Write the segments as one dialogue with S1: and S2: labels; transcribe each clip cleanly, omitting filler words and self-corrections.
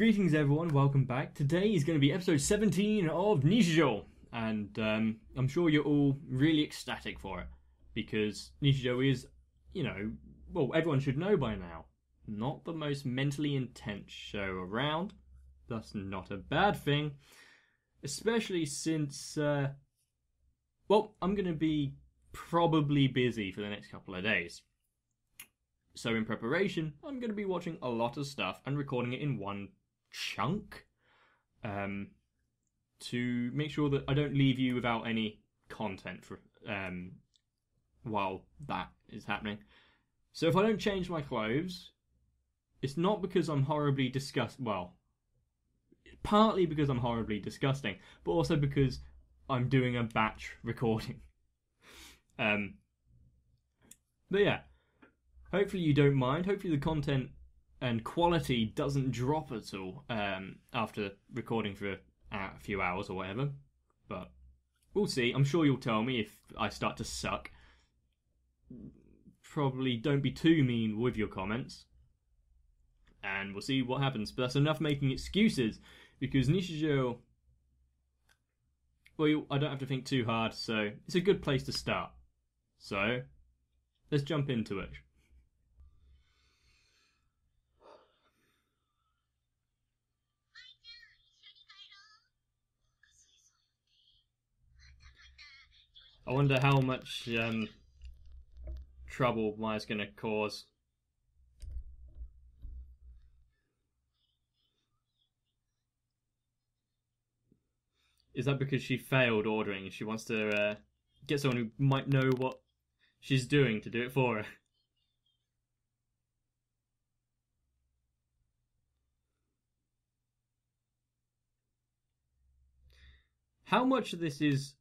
S1: Greetings everyone, welcome back. Today is going to be episode 17 of Nichijou, and I'm sure you're all really ecstatic for it, because Nichijou is, well, everyone should know by now, not the most mentally intense show around. That's not a bad thing, especially since, well, I'm going to be probably busy for the next couple of days. So in preparation, I'm going to be watching a lot of stuff and recording it in one chunk to make sure that I don't leave you without any content for while that is happening. So if I don't change my clothes, it's not because I'm horribly disgusting. Well, partly because I'm horribly disgusting, but also because I'm doing a batch recording. But yeah. Hopefully you don't mind. Hopefully the content and quality doesn't drop at all after recording for a few hours or whatever. But we'll see. I'm sure you'll tell me if I start to suck. Probably don't be too mean with your comments. And we'll see what happens. But that's enough making excuses. Because Nichijou, well, I don't have to think too hard. So it's a good place to start. So let's jump into it. I wonder how much trouble Maya's going to cause. Is that because she failed ordering and she wants to get someone who might know what she's doing to do it for her? How much of this is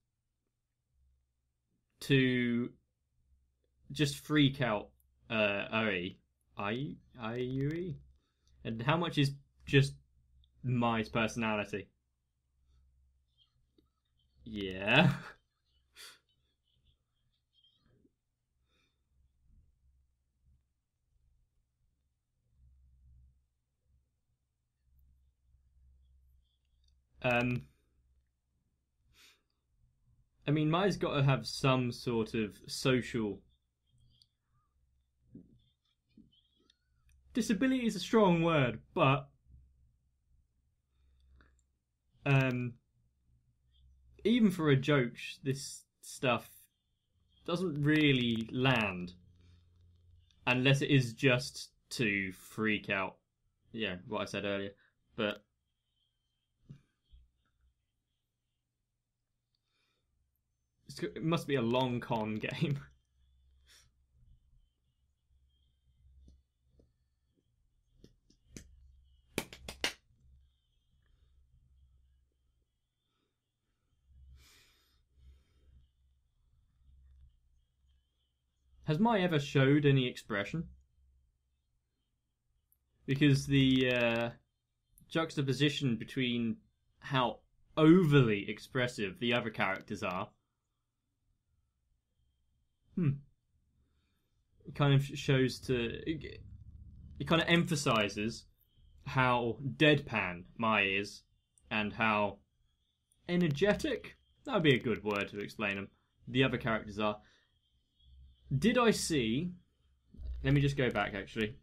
S1: to just freak out Aoi, and how much is just Mai's personality? Yeah. I mean, Mai's got to have some sort of social... Disability is a strong word, but... even for a joke, this stuff doesn't really land. Unless it is just to freak out. Yeah, what I said earlier. But... it must be a long con game. Has Mai ever showed any expression? Because the juxtaposition between how overly expressive the other characters are, it kind of shows to... It kind of emphasizes how deadpan Mai is and how energetic, that would be a good word to explain them, the other characters are. Did I see... Let me just go back, actually.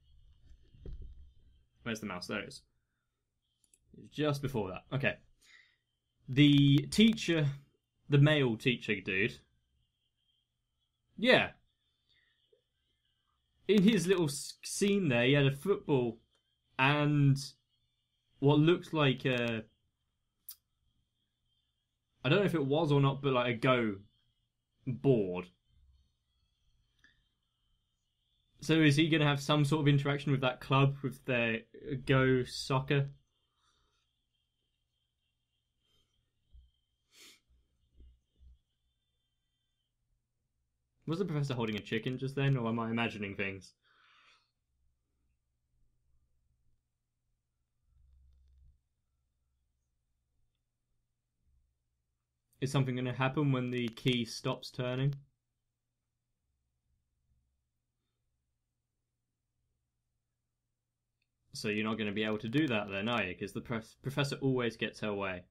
S1: Where's the mouse? There it is. Just before that. Okay. The teacher, the male teacher dude. Yeah. In his little scene there, he had a football and what looked like a... I don't know if it was or not, but like a Go board. So is he going to have some sort of interaction with that club, with their Go soccer? Was the professor holding a chicken just then, or am I imagining things? Is something going to happen when the key stops turning? So you're not going to be able to do that then, are you? Because the professor always gets her way.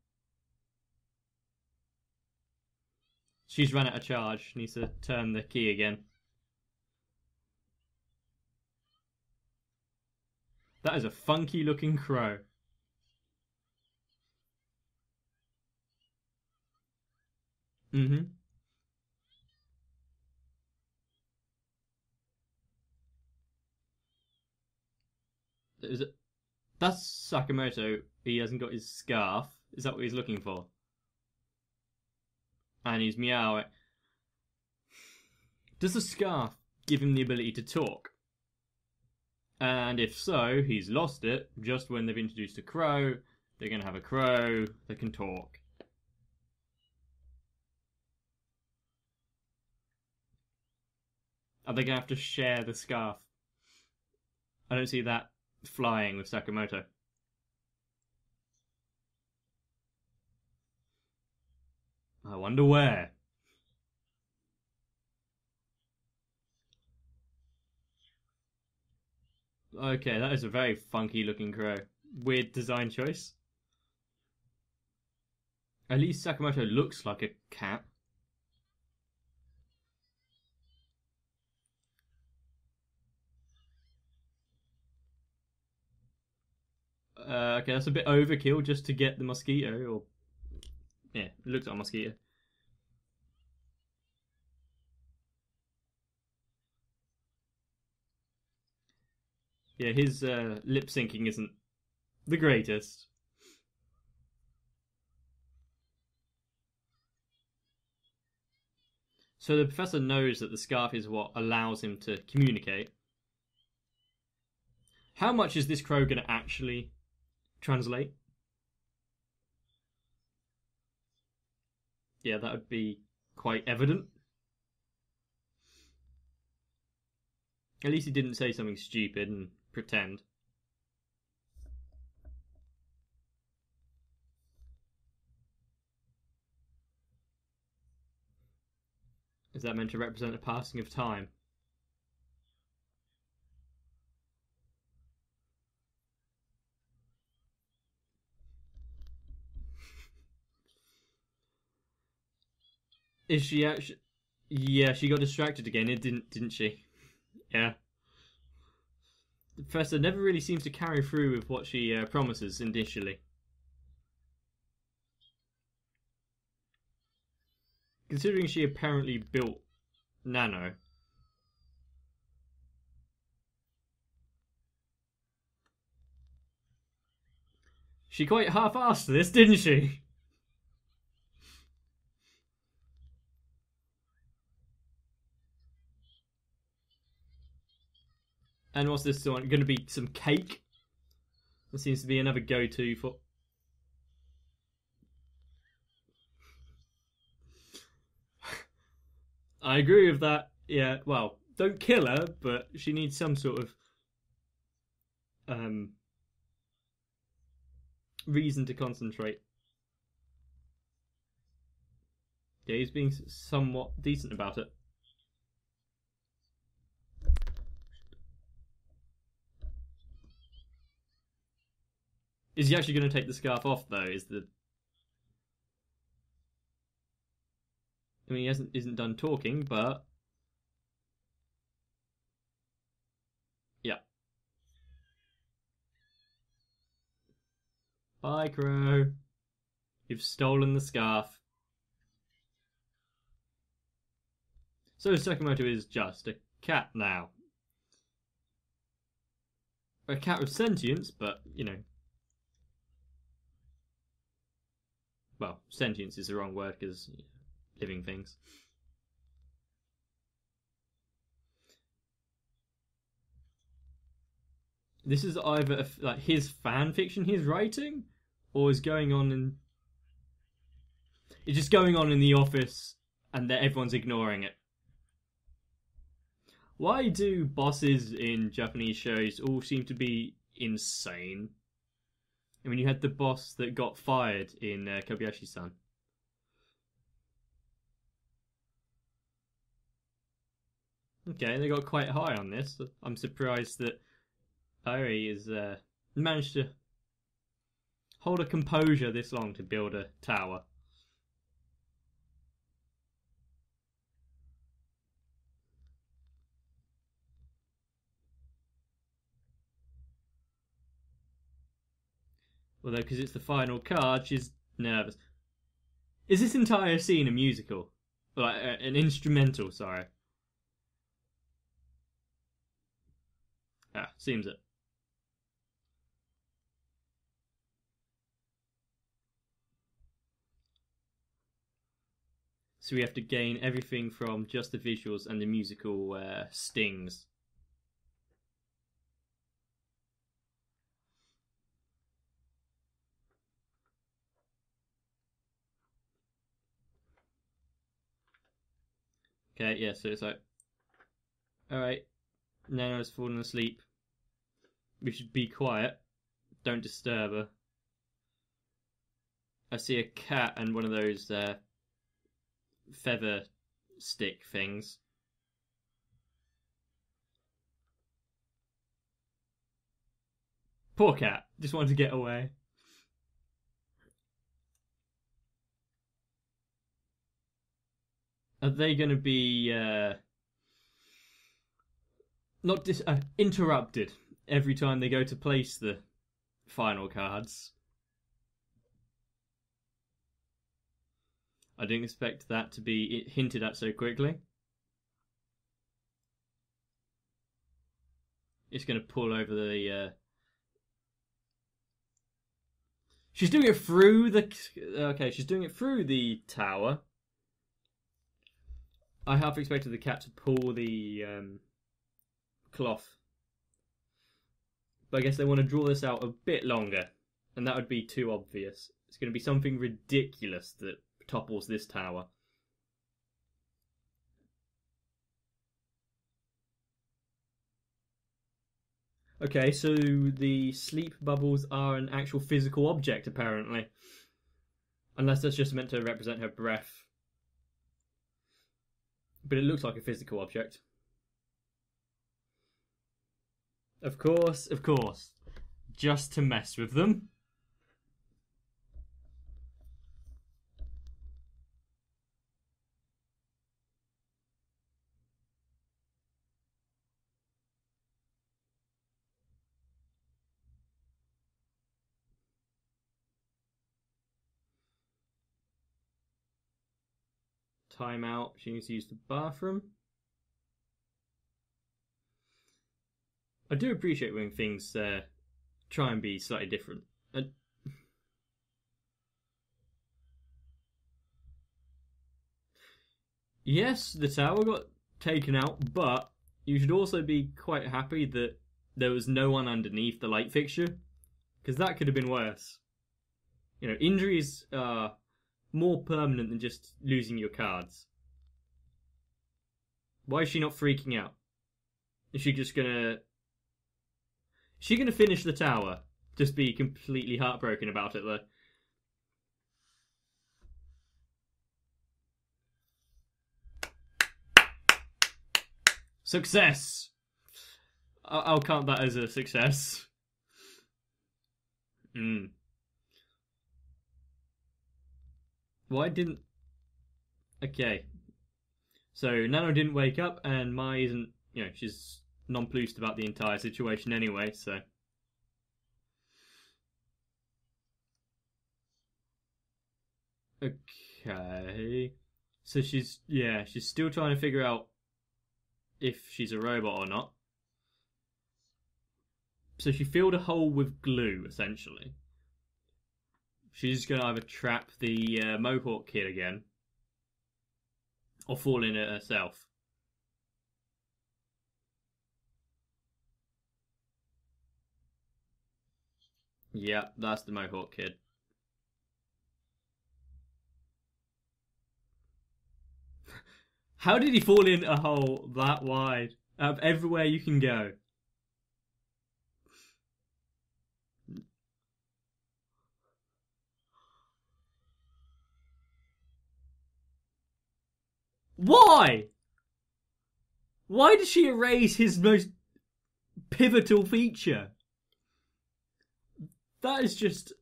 S1: She's run out of charge. Needs to turn the key again. That is a funky looking crow. Mm-hmm. That's Sakamoto. He hasn't got his scarf. Is that what he's looking for? And he's meowing. Does the scarf give him the ability to talk? And if so, he's lost it just when they've introduced a crow. They're going to have a crow that can talk. Are they going to have to share the scarf? I don't see that flying with Sakamoto. I wonder where. Okay, that is a very funky looking crow. Weird design choice. At least Sakamoto looks like a cat. Okay, that's a bit overkill just to get the mosquito. Or yeah, it looks like a mosquito. Yeah, his lip syncing isn't the greatest. So the professor knows that the scarf is what allows him to communicate. How much is this crow going to actually translate? Yeah, that would be quite evident. At least he didn't say something stupid and pretend. Is that meant to represent a passing of time? Is she actually? Yeah, she got distracted again. Didn't she? Yeah. The professor never really seems to carry through with what she promises initially. Considering she apparently built Nano. She quite half-assed this, didn't she? And what's this one? Going to be some cake? That seems to be another go-to for... I agree with that. Yeah, well, don't kill her, but she needs some sort of reason to concentrate. Yeah, he's being somewhat decent about it. Is he actually going to take the scarf off, though? I mean, he isn't done talking, but... Yeah. Bye, Crow. You've stolen the scarf. So Sakamoto is just a cat now. A cat with sentience, but, you know... Well, sentience is the wrong word, because living things. This is either like his fan fiction he's writing, or is going on in... It's just going on in the office, and everyone's ignoring it. Why do bosses in Japanese shows all seem to be insane? I mean, you had the boss that got fired in Kobayashi-san. Okay, they got quite high on this. I'm surprised that Ari is managed to hold a composure this long to build a tower. Although, because it's the final card, she's nervous. Is this entire scene a musical? Like, an instrumental, sorry. Ah, seems it. So we have to gain everything from just the visuals and the musical stings. Okay, yeah, so it's like, alright, Nano's fallen asleep. We should be quiet. Don't disturb her. I see a cat and one of those feather stick things. Poor cat, just wanted to get away. Are they going to be not interrupted every time they go to place the final cards? I didn't expect that to be hinted at so quickly. It's going to pull over the... She's doing it through the... Okay, she's doing it through the tower. I half expected the cat to pull the cloth. But I guess they want to draw this out a bit longer. And that would be too obvious. It's going to be something ridiculous that topples this tower. Okay, so the sleep bubbles are an actual physical object, apparently. Unless that's just meant to represent her breath. But it looks like a physical object. Of course, of course. Just to mess with them. Time out. She needs to use the bathroom. I do appreciate when things try and be slightly different. Yes, the tower got taken out, but you should also be quite happy that there was no one underneath the light fixture, because that could have been worse. You know, injuries are more permanent than just losing your cards. Why is she not freaking out? Is she just gonna... Is she gonna finish the tower? Just be completely heartbroken about it, though. Success! I'll count that as a success. Why didn't... Okay. So, Nano didn't wake up, and Mai isn't... You know, she's nonplussed about the entire situation anyway, so... Okay... So she's... Yeah, she's still trying to figure out if she's a robot or not. So she filled a hole with glue, essentially. She's going to either trap the Mohawk kid again, or fall in it herself. Yeah, that's the Mohawk kid. How did he fall in a hole that wide? Out of everywhere you can go. Why? Why did she erase his most pivotal feature? That is just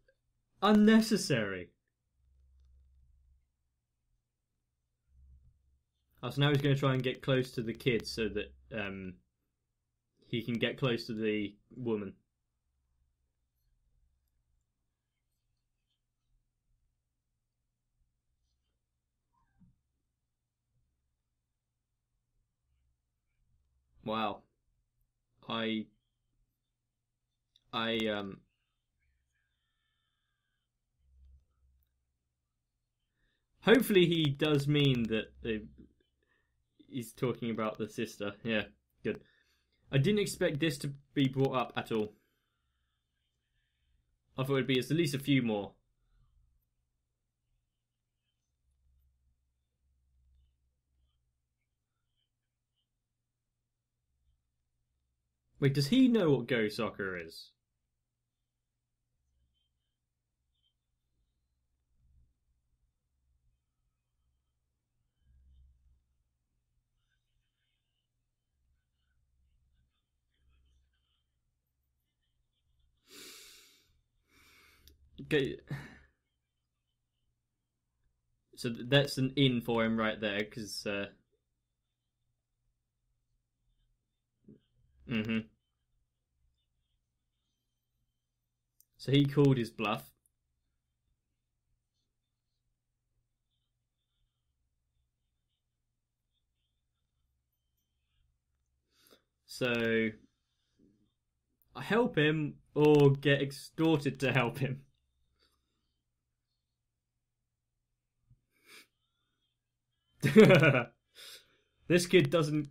S1: unnecessary. Oh, so now he's going to try and get close to the kid so that he can get close to the woman. Wow. I hopefully he does mean that he's talking about the sister. Yeah, good. I didn't expect this to be brought up at all. I thought it'd be at least a few more. Wait, does he know what Go Soccer is? Okay. So that's an in for him right there, because... So he called his bluff. So... I help him, or get extorted to help him. This kid doesn't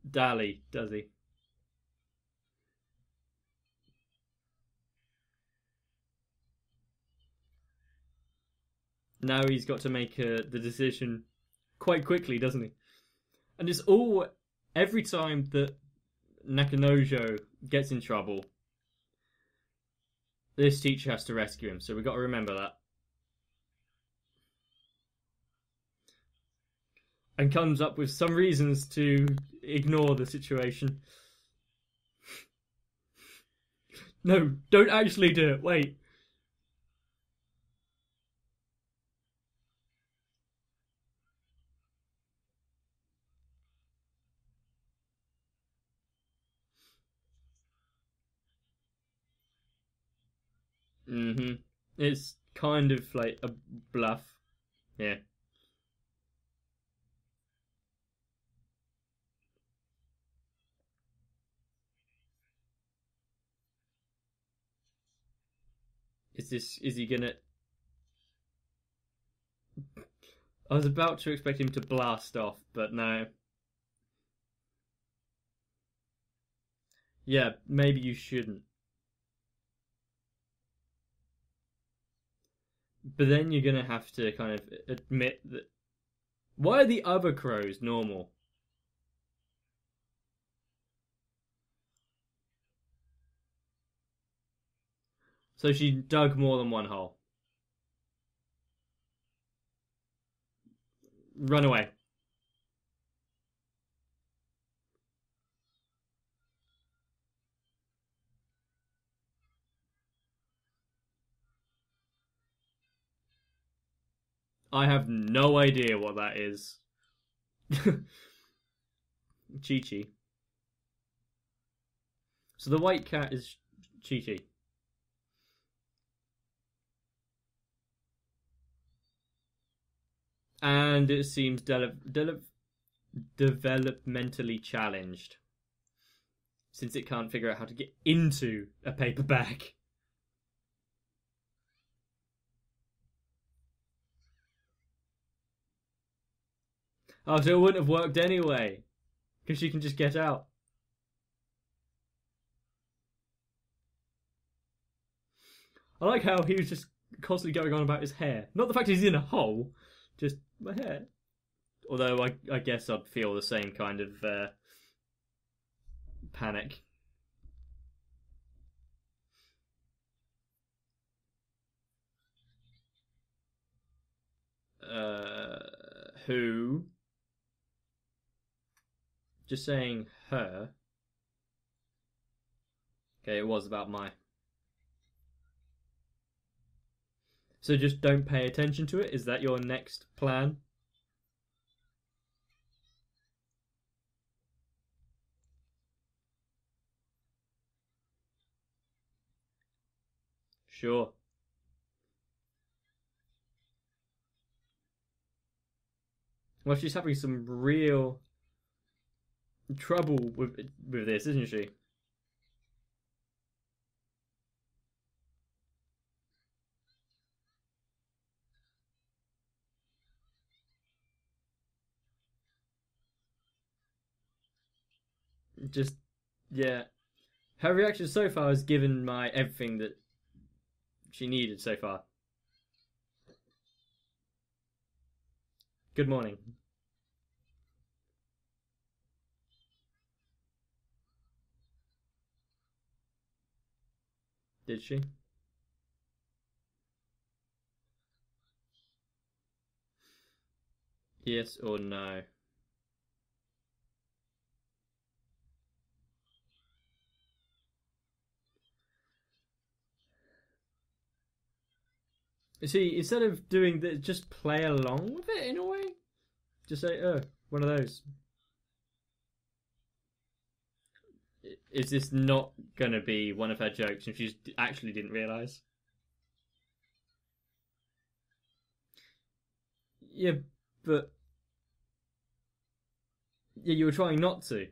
S1: dally, does he? Now he's got to make the decision quite quickly, doesn't he? And it's all every time that Nichijou gets in trouble, this teacher has to rescue him. So we've got to remember that. And comes up with some reasons to ignore the situation. No, don't actually do it. Wait. It's kind of like a bluff. Yeah. Is he gonna... I was about to expect him to blast off, but no. Yeah, maybe you shouldn't. But then you're gonna have to kind of admit that... Why are the other crows normal? So she dug more than one hole. Run away. I have no idea what that is. Chi-Chi. So the white cat is Chi-Chi. And it seems developmentally challenged, since it can't figure out how to get into a paper bag. Oh, so it wouldn't have worked anyway, because she can just get out. I like how he was just constantly going on about his hair. Not the fact he's in a hole, just my hair. Although I guess I'd feel the same kind of panic. Who? Just saying her. Okay, it was about my So just don't pay attention to it? Is that your next plan? Sure. Well, she's having some real trouble with this, isn't she? Just yeah. Her reaction so far has given my everything that she needed so far. Good morning. Did she? Yes or no? See, instead of doing that, just play along with it in a way. Just say, "Oh, one of those." Is this not gonna be one of her jokes, and she actually didn't realize? Yeah, but yeah, you were trying not to.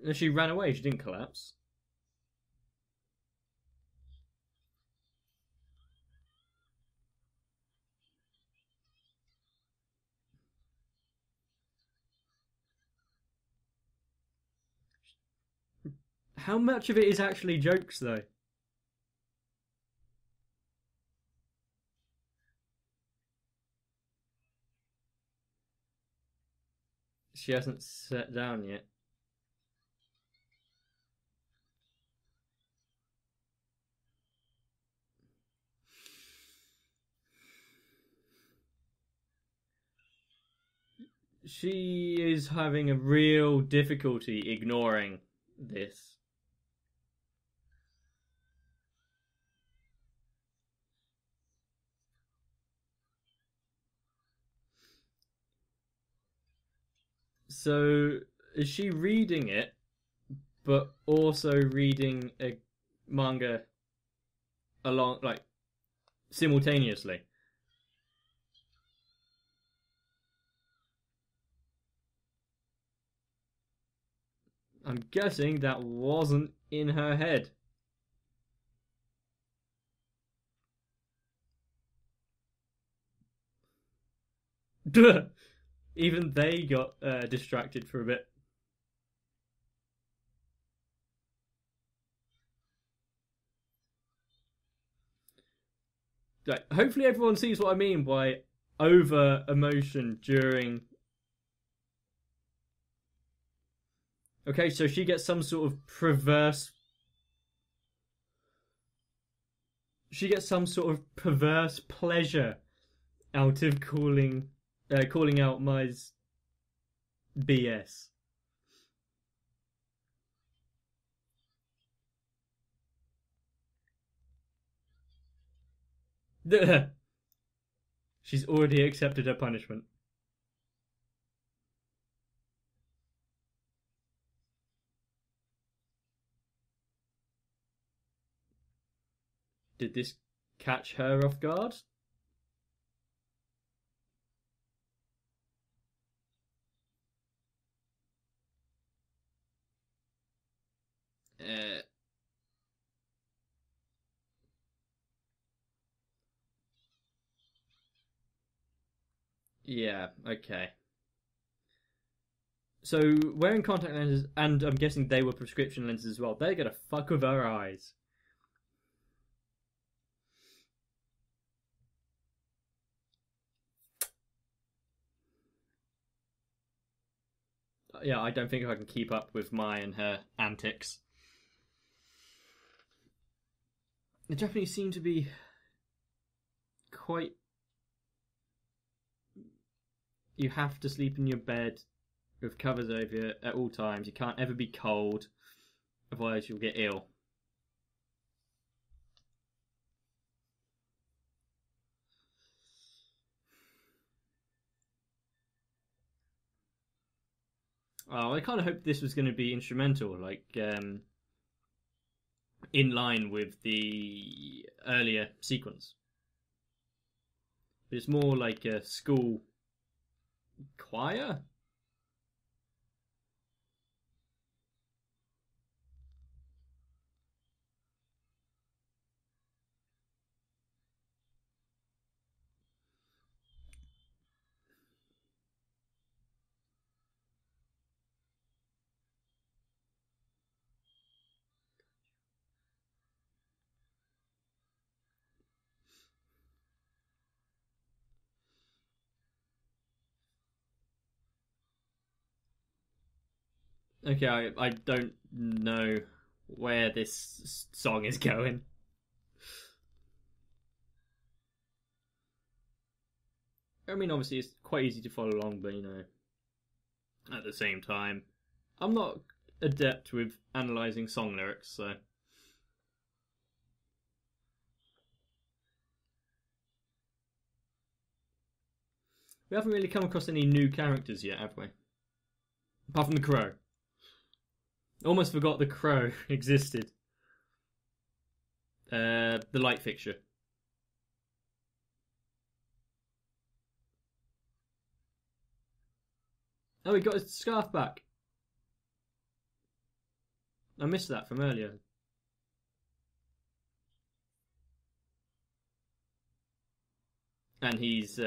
S1: And she ran away. She didn't collapse. How much of it is actually jokes, though? She hasn't sat down yet. She is having a real difficulty ignoring this. So, is she reading it, but also reading a manga along, like, simultaneously? I'm guessing that wasn't in her head. Even they got distracted for a bit. Like, hopefully, everyone sees what I mean by over emotion during. Okay, so she gets some sort of perverse. She gets some sort of perverse pleasure out of calling out my BS. She's already accepted her punishment. Did this catch her off guard? Uh, yeah, okay. So wearing contact lenses, and I'm guessing they were prescription lenses as well. They're gonna fuck with her eyes. Yeah, I don't think I can keep up with Mai and her antics. The Japanese seem to be quite. You have to sleep in your bed with covers over you at all times. You can't ever be cold, otherwise you'll get ill. Oh, I kind of hoped this was going to be instrumental, like in line with the earlier sequence. But it's more like a school choir. Okay, I don't know where this song is going. I mean, obviously, it's quite easy to follow along, but you know, at the same time, I'm not adept with analysing song lyrics, so. We haven't really come across any new characters yet, have we? Apart from the crow. Almost forgot the crow existed. The light fixture. Oh, he got his scarf back. I missed that from earlier. And he's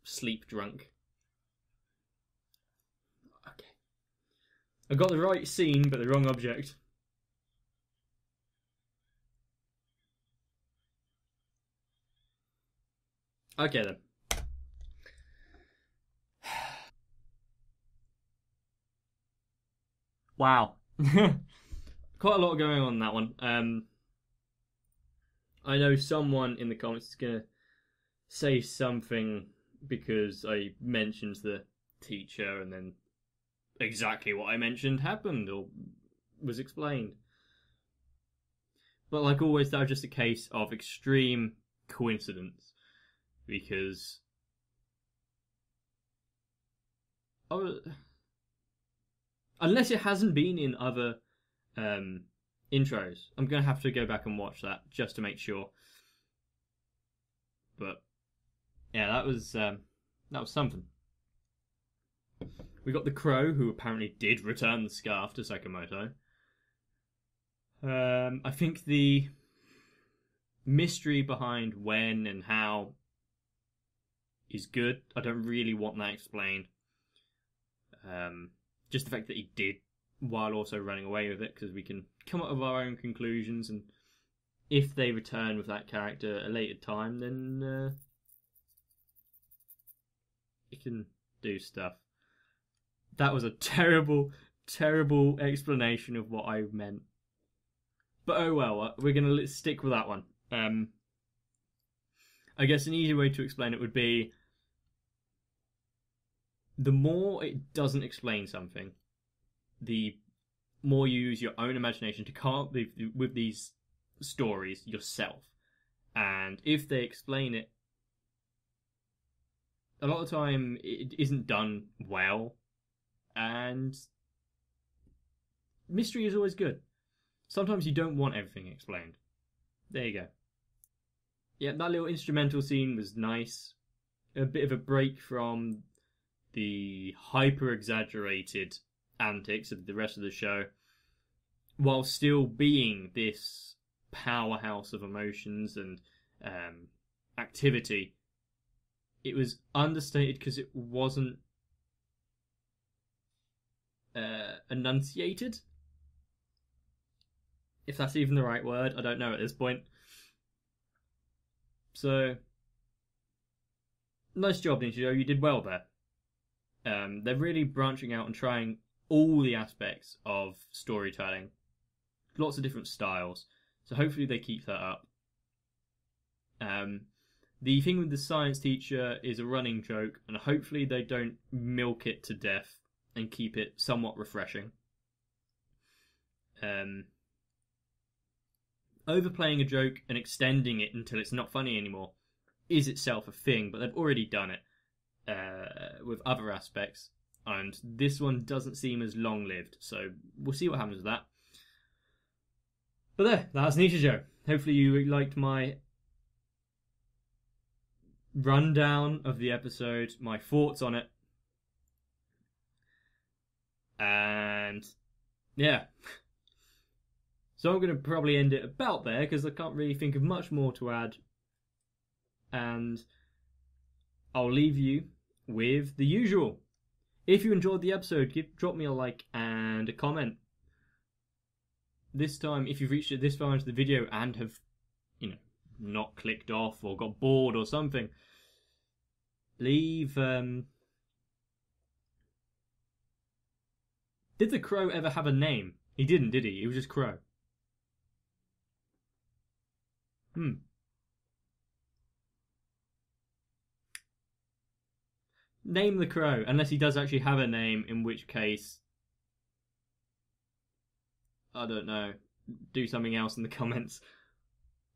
S1: sleep drunk. Okay. I got the right scene, but the wrong object. Okay then. Wow. Quite a lot going on in that one. I know someone in the comments is going to say something because I mentioned the teacher and then exactly what I mentioned happened or was explained. But like always, that was just a case of extreme coincidence because unless it hasn't been in other intros, I'm going to have to go back and watch that just to make sure. But yeah, that was something. We got the crow, who apparently did return the scarf to Sakamoto. I think the mystery behind when and how is good. I don't really want that explained. Just the fact that he did, while also running away with it, because we can come up with our own conclusions, and if they return with that character at a later time, then it can do stuff. That was a terrible, terrible explanation of what I meant. But oh well, we're going to stick with that one. I guess an easy way to explain it would be the more it doesn't explain something, the more you use your own imagination to come up with these stories yourself. And if they explain it, a lot of the time it isn't done well, and mystery is always good. Sometimes you don't want everything explained. There you go. Yeah, that little instrumental scene was nice. A bit of a break from the hyper-exaggerated antics of the rest of the show, while still being this powerhouse of emotions and activity. It was understated because it wasn't enunciated. If that's even the right word, I don't know at this point. So, nice job, Nichijou. You did well there. They're really branching out and trying all the aspects of storytelling. Lots of different styles. So hopefully they keep that up. The thing with the science teacher is a running joke, and hopefully they don't milk it to death and keep it somewhat refreshing. Overplaying a joke and extending it until it's not funny anymore is itself a thing, but they've already done it with other aspects, and this one doesn't seem as long-lived, so we'll see what happens with that. But that's Nichijou. Hopefully you liked my rundown of the episode, my thoughts on it, and yeah. So I'm going to probably end it about there, because I can't really think of much more to add. And I'll leave you with the usual. If you enjoyed the episode, drop me a like and a comment. This time, if you've reached it this far into the video and have, not clicked off or got bored or something, leave... Did the crow ever have a name? He didn't, did he? It was just Crow. Name the crow, unless he does actually have a name, in which case, I don't know, do something else in the comments.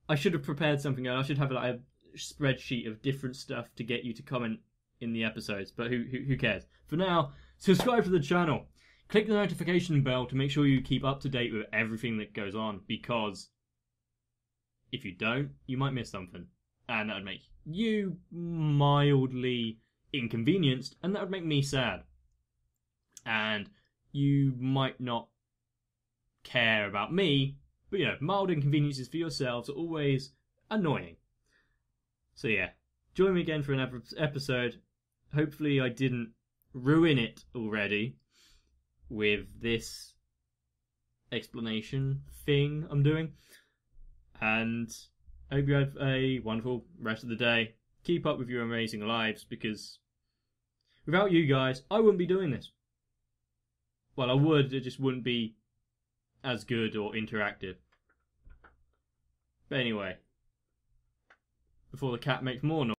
S1: I should have prepared something else. I should have like a spreadsheet of different stuff to get you to comment in the episodes, but who cares? For now, subscribe to the channel. Click the notification bell to make sure you keep up to date with everything that goes on, because if you don't, you might miss something. And that would make you mildly inconvenienced, and that would make me sad. And you might not care about me, but mild inconveniences for yourselves are always annoying. So yeah, join me again for another episode. Hopefully I didn't ruin it already with this explanation thing I'm doing. And I hope you have a wonderful rest of the day. Keep up with your amazing lives, because without you guys, I wouldn't be doing this. Well, I would, it just wouldn't be as good or interactive. But anyway, before the cat makes more noise.